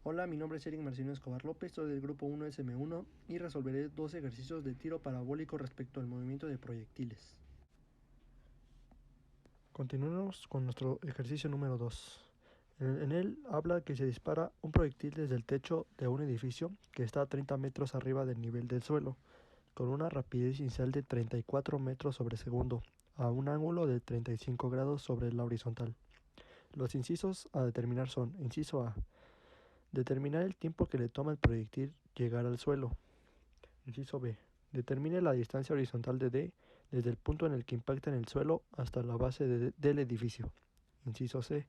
Hola, mi nombre es Eric Marcelino Escobar López, soy del grupo 1 SM1 y resolveré dos ejercicios de tiro parabólico respecto al movimiento de proyectiles. Continuemos con nuestro ejercicio número 2. En él habla que se dispara un proyectil desde el techo de un edificio que está a 30 metros arriba del nivel del suelo, con una rapidez inicial de 34 metros sobre segundo, a un ángulo de 35 grados sobre la horizontal. Los incisos a determinar son: inciso A, determinar el tiempo que le toma al proyectil llegar al suelo. Inciso B, determine la distancia horizontal de D desde el punto en el que impacta en el suelo hasta la base del edificio. Inciso C,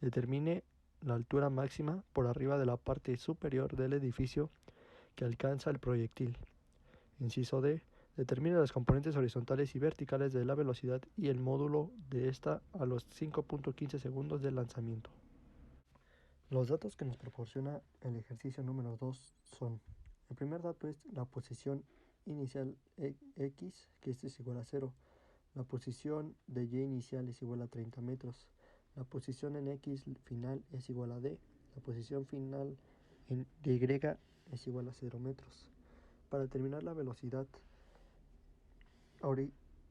determine la altura máxima por arriba de la parte superior del edificio que alcanza el proyectil. Inciso D, determine las componentes horizontales y verticales de la velocidad y el módulo de esta a los 5.15 segundos del lanzamiento. Los datos que nos proporciona el ejercicio número 2 son: el primer dato es la posición inicial X, que este es igual a 0. La posición de Y inicial es igual a 30 metros. La posición en X final es igual a D. La posición final de Y es igual a 0 metros. Para determinar la velocidad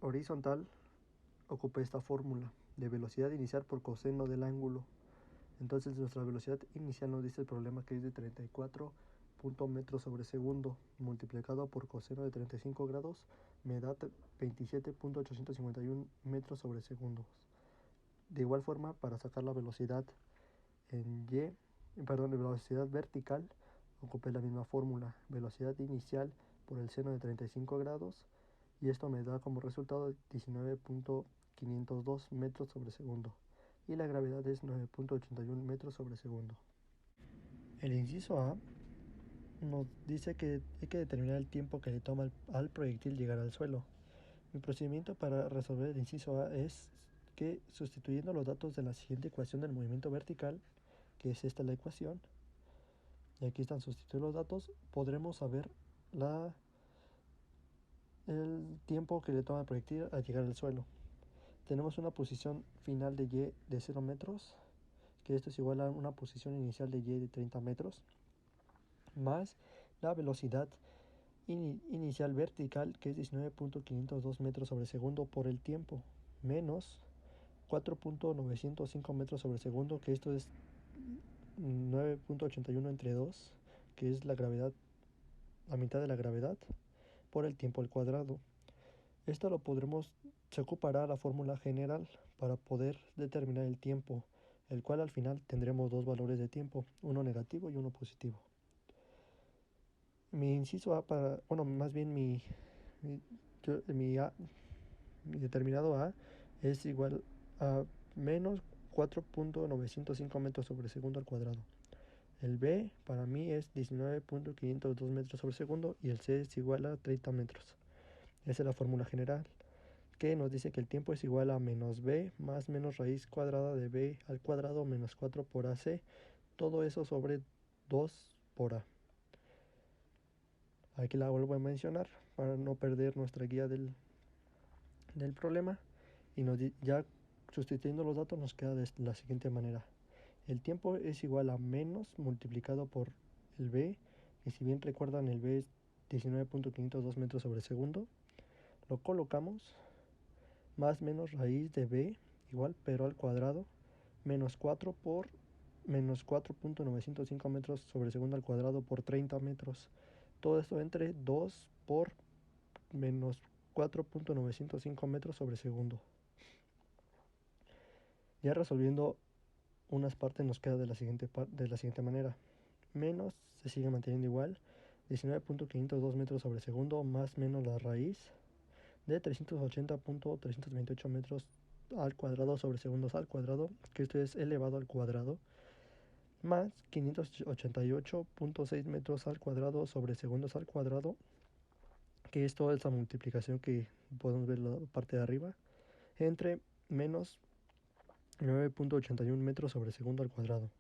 horizontal, ocupé esta fórmula de velocidad inicial por coseno del ángulo. Entonces nuestra velocidad inicial nos dice el problema que es de 34 metros sobre segundo multiplicado por coseno de 35 grados me da 27.851 metros sobre segundo. De igual forma, para sacar la velocidad velocidad vertical, ocupé la misma fórmula, velocidad inicial por el seno de 35 grados, y esto me da como resultado 19.502 metros sobre segundo. Y la gravedad es 9.81 metros sobre segundo. El inciso A nos dice que hay que determinar el tiempo que le toma al proyectil llegar al suelo. Mi procedimiento para resolver el inciso A es que, sustituyendo los datos de la siguiente ecuación del movimiento vertical, que es esta la ecuación, y aquí están sustituidos los datos, podremos saber el tiempo que le toma al proyectil al llegar al suelo. Tenemos una posición final de Y de 0 metros, que esto es igual a una posición inicial de Y de 30 metros, más la velocidad inicial vertical, que es 19.502 metros sobre segundo por el tiempo, menos 4.905 metros sobre segundo, que esto es 9.81 entre 2, que es la gravedad, la mitad de la gravedad, por el tiempo al cuadrado. Esto se ocupará la fórmula general para poder determinar el tiempo, el cual al final tendremos dos valores de tiempo, uno negativo y uno positivo. Mi inciso A mi determinado A es igual a menos 4.905 metros sobre segundo al cuadrado. El B para mí es 19.502 metros sobre segundo y el C es igual a 30 metros. Esa es la fórmula general, que nos dice que el tiempo es igual a menos B más menos raíz cuadrada de B al cuadrado menos 4 por AC, todo eso sobre 2 por A. Aquí la vuelvo a mencionar para no perder nuestra guía del problema, y ya sustituyendo los datos nos queda de la siguiente manera: el tiempo es igual a menos multiplicado por el B, y si bien recuerdan el B es 19.502 metros sobre segundo, lo colocamos, más menos raíz de B igual pero al cuadrado, menos 4 por menos 4.905 metros sobre segundo al cuadrado por 30 metros. Todo esto entre 2 por menos 4.905 metros sobre segundo. Ya resolviendo unas partes nos queda de la siguiente manera: menos se sigue manteniendo igual, 19.502 metros sobre segundo más menos la raíz de 380.328 metros al cuadrado sobre segundos al cuadrado, que esto es elevado al cuadrado, más 588.6 metros al cuadrado sobre segundos al cuadrado, que es toda esa multiplicación que podemos ver en la parte de arriba, entre menos 9.81 metros sobre segundo al cuadrado.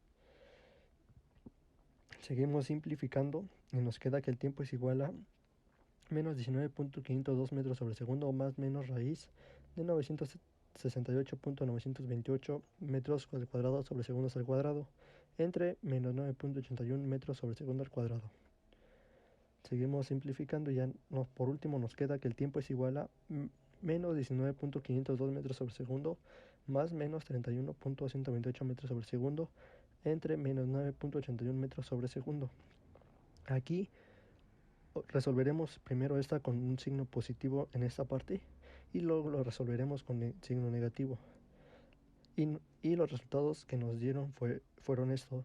Seguimos simplificando y nos queda que el tiempo es igual a menos 19.502 metros sobre segundo más menos raíz de 968.928 metros al cuadrado sobre segundos al cuadrado. entre menos 9.81 metros sobre segundo al cuadrado. Seguimos simplificando y ya por último nos queda que el tiempo es igual a menos 19.502 metros sobre segundo más menos 31.128 metros sobre segundo entre menos 9.81 metros sobre segundo. Aquí resolveremos primero esta con un signo positivo en esta parte y luego lo resolveremos con el signo negativo. Y los resultados que nos dieron fueron esto.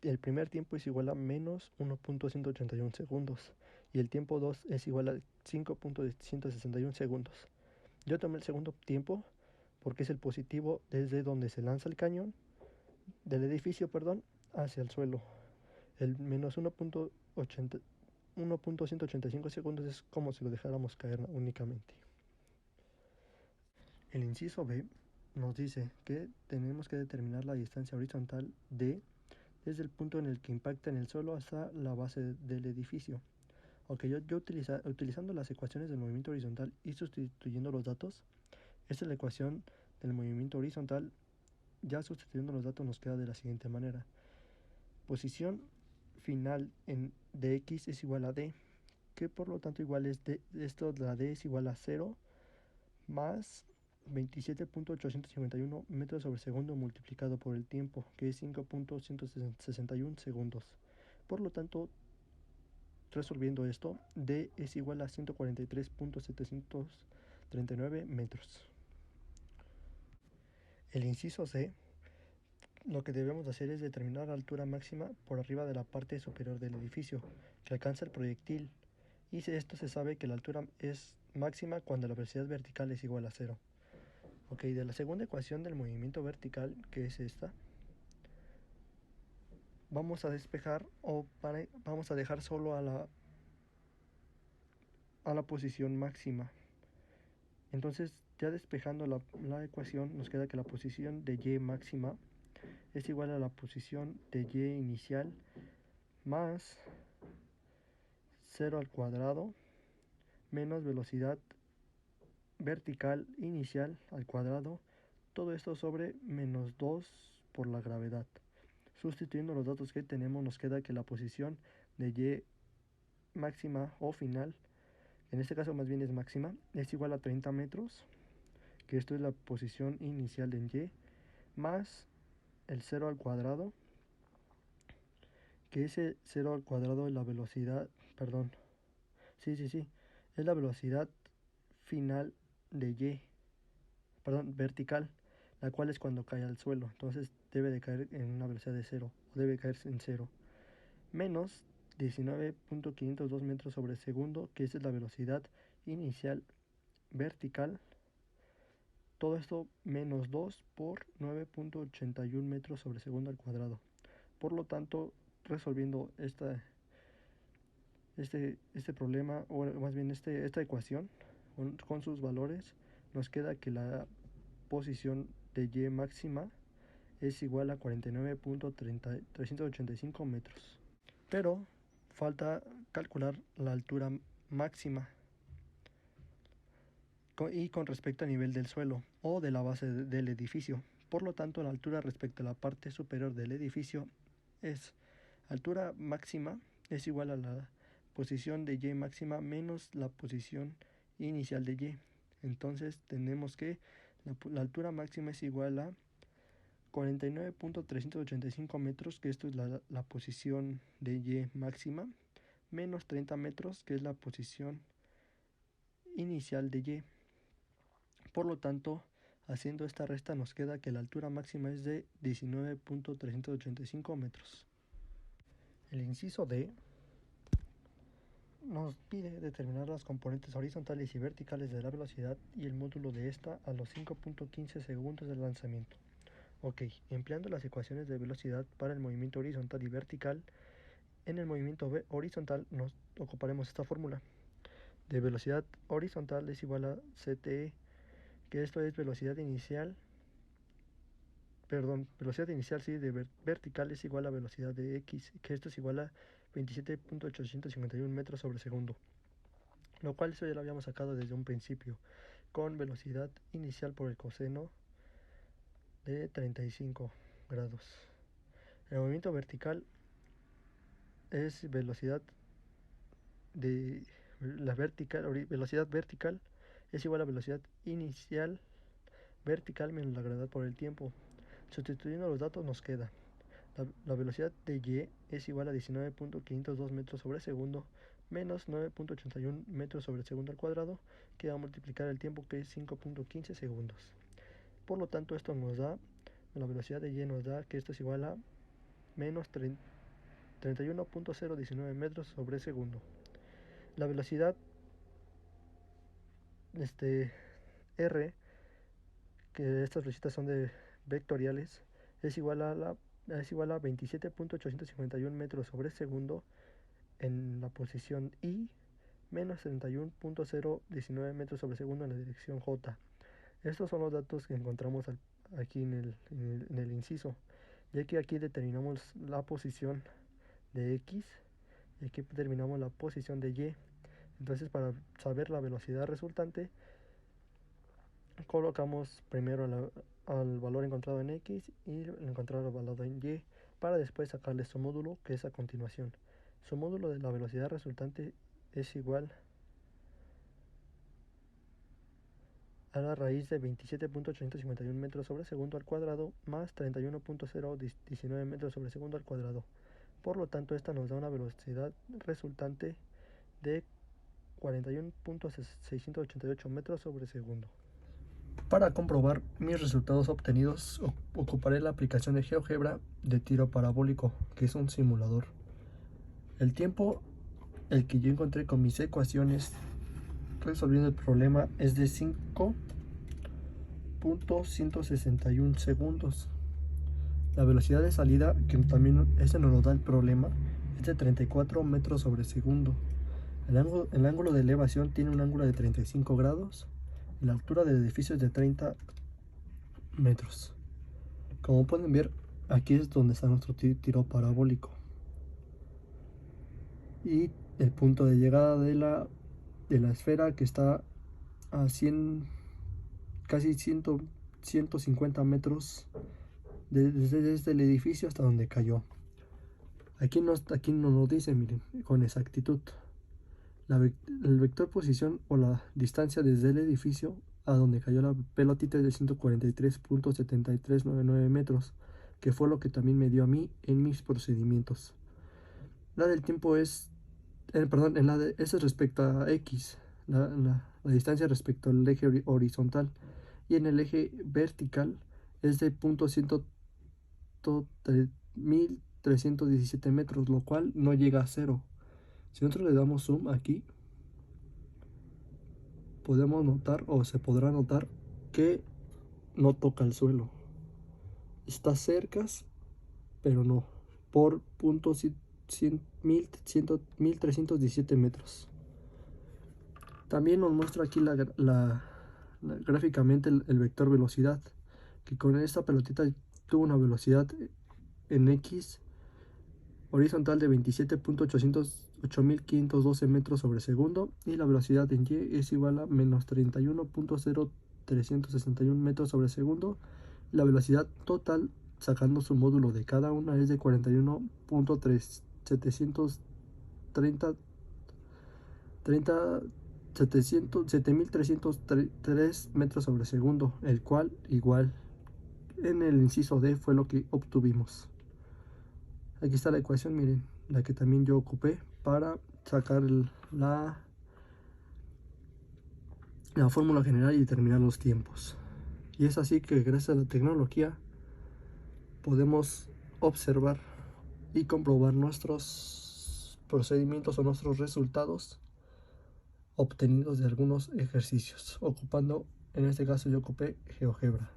El primer tiempo es igual a menos 1.181 segundos y el tiempo 2 es igual a 5.161 segundos. Yo tomé el segundo tiempo porque es el positivo desde donde se lanza el cañón del edificio, hacia el suelo. El menos 1.185 segundos es como si lo dejáramos caer únicamente. El inciso B nos dice que tenemos que determinar la distancia horizontal D desde el punto en el que impacta en el suelo hasta la base del edificio. Ok, utilizando las ecuaciones del movimiento horizontal y sustituyendo los datos, esta es la ecuación del movimiento horizontal. Ya sustituyendo los datos nos queda de la siguiente manera. Posición final de x es igual a d, que por lo tanto igual es la d es igual a 0 más 27.851 metros sobre segundo multiplicado por el tiempo, que es 5.161 segundos. Por lo tanto, resolviendo esto, d es igual a 143.739 metros. El inciso C, lo que debemos hacer es determinar la altura máxima por arriba de la parte superior del edificio que alcanza el proyectil, y esto se sabe que la altura es máxima cuando la velocidad vertical es igual a 0. Ok, de la segunda ecuación del movimiento vertical, que es esta, vamos a despejar vamos a dejar solo a la posición máxima. Entonces, ya despejando la ecuación, nos queda que la posición de y máxima es igual a la posición de y inicial más 0 al cuadrado menos velocidad vertical inicial al cuadrado, todo esto sobre menos 2 por la gravedad. Sustituyendo los datos que tenemos, nos queda que la posición de y máxima o final, en este caso más bien es máxima, es igual a 30 metros, que esto es la posición inicial en y, más el 0 al cuadrado, que ese 0 al cuadrado es la velocidad, es la velocidad final de y, vertical, la cual es cuando cae al suelo. Entonces debe de caer en una velocidad de 0, o debe caerse en 0, menos 19.502 metros sobre segundo, que esa es la velocidad inicial vertical. Todo esto menos 2 por 9.81 metros sobre segundo al cuadrado. Por lo tanto, resolviendo este problema, o más bien esta ecuación con sus valores, nos queda que la posición de y máxima es igual a 49.385 metros. Pero falta calcular la altura máxima con respecto al nivel del suelo o de la base del edificio. Por lo tanto, la altura respecto a la parte superior del edificio es altura máxima es igual a la posición de y máxima menos la posición inicial de y. Entonces tenemos que la altura máxima es igual a 49.385 metros, que esto es la posición de y máxima, menos 30 metros, que es la posición inicial de y. Por lo tanto, haciendo esta resta nos queda que la altura máxima es de 19.385 metros. El inciso D nos pide determinar las componentes horizontales y verticales de la velocidad y el módulo de esta a los 5.15 segundos del lanzamiento. Ok, empleando las ecuaciones de velocidad para el movimiento horizontal y vertical, en el movimiento horizontal nos ocuparemos esta fórmula. De velocidad horizontal es igual a CTE, que esto es velocidad inicial de vertical es igual a velocidad de x, que esto es igual a 27.851 metros sobre segundo, lo cual eso ya lo habíamos sacado desde un principio, con velocidad inicial por el coseno de 35. grados. El movimiento vertical es velocidad vertical es igual a velocidad inicial vertical menos la gravedad por el tiempo. Sustituyendo los datos nos queda la velocidad de y es igual a 19.502 metros sobre segundo menos 9.81 metros sobre segundo al cuadrado, que va a multiplicar el tiempo, que es 5.15 segundos. Por lo tanto, esto nos da, la velocidad de y nos da que esto es igual a menos 31.019 metros sobre segundo. La velocidad r, que estas flechitas son vectoriales, es igual a 27.851 metros sobre segundo en la posición y menos 31.019 metros sobre segundo en la dirección j. Estos son los datos que encontramos aquí en el inciso, ya que aquí determinamos la posición de x y aquí determinamos la posición de y. Entonces, para saber la velocidad resultante, colocamos primero al valor encontrado en x y encontrar el valor en y, para después sacarle su módulo, que es a continuación. Su módulo de la velocidad resultante es igual a la raíz de 27.851 metros sobre segundo al cuadrado más 31.019 metros sobre segundo al cuadrado. Por lo tanto, esta nos da una velocidad resultante de 41.688 metros sobre segundo. Para comprobar mis resultados obtenidos, ocuparé la aplicación de GeoGebra de tiro parabólico, que es un simulador. El tiempo el que yo encontré con mis ecuaciones resolviendo el problema es de 5.161 segundos. La velocidad de salida, que también ese nos lo da el problema, es de 34 metros sobre segundo. El ángulo de elevación tiene un ángulo de 35 grados y la altura del edificio es de 30 metros. Como pueden ver, aquí es donde está nuestro tiro parabólico. Y el punto de llegada de la esfera, que está a casi 150 metros desde el edificio hasta donde cayó. Aquí nos lo dice, miren, con exactitud. El vector posición o la distancia desde el edificio a donde cayó la pelotita es de 143.7399 metros, que fue lo que también me dio a mí en mis procedimientos. La del tiempo es, esa es respecto a X, la distancia respecto al eje horizontal, y en el eje vertical es de 1317 metros, lo cual no llega a 0. Si nosotros le damos zoom aquí, podemos notar, o se podrá notar, que no toca el suelo. Está cerca, pero no, por 1317 metros. También nos muestra aquí gráficamente el vector velocidad, que con esta pelotita tuvo una velocidad en X horizontal de 27.8512 metros sobre segundo, y la velocidad en Y es igual a menos 31.0361 metros sobre segundo. La velocidad total, sacando su módulo de cada una, es de 7303 metros sobre segundo, el cual igual en el inciso D fue lo que obtuvimos. Aquí está la ecuación, miren, la que también yo ocupé para sacar la fórmula general y determinar los tiempos. Y es así que gracias a la tecnología podemos observar y comprobar nuestros procedimientos o nuestros resultados obtenidos de algunos ejercicios, ocupando, en este caso yo ocupé GeoGebra.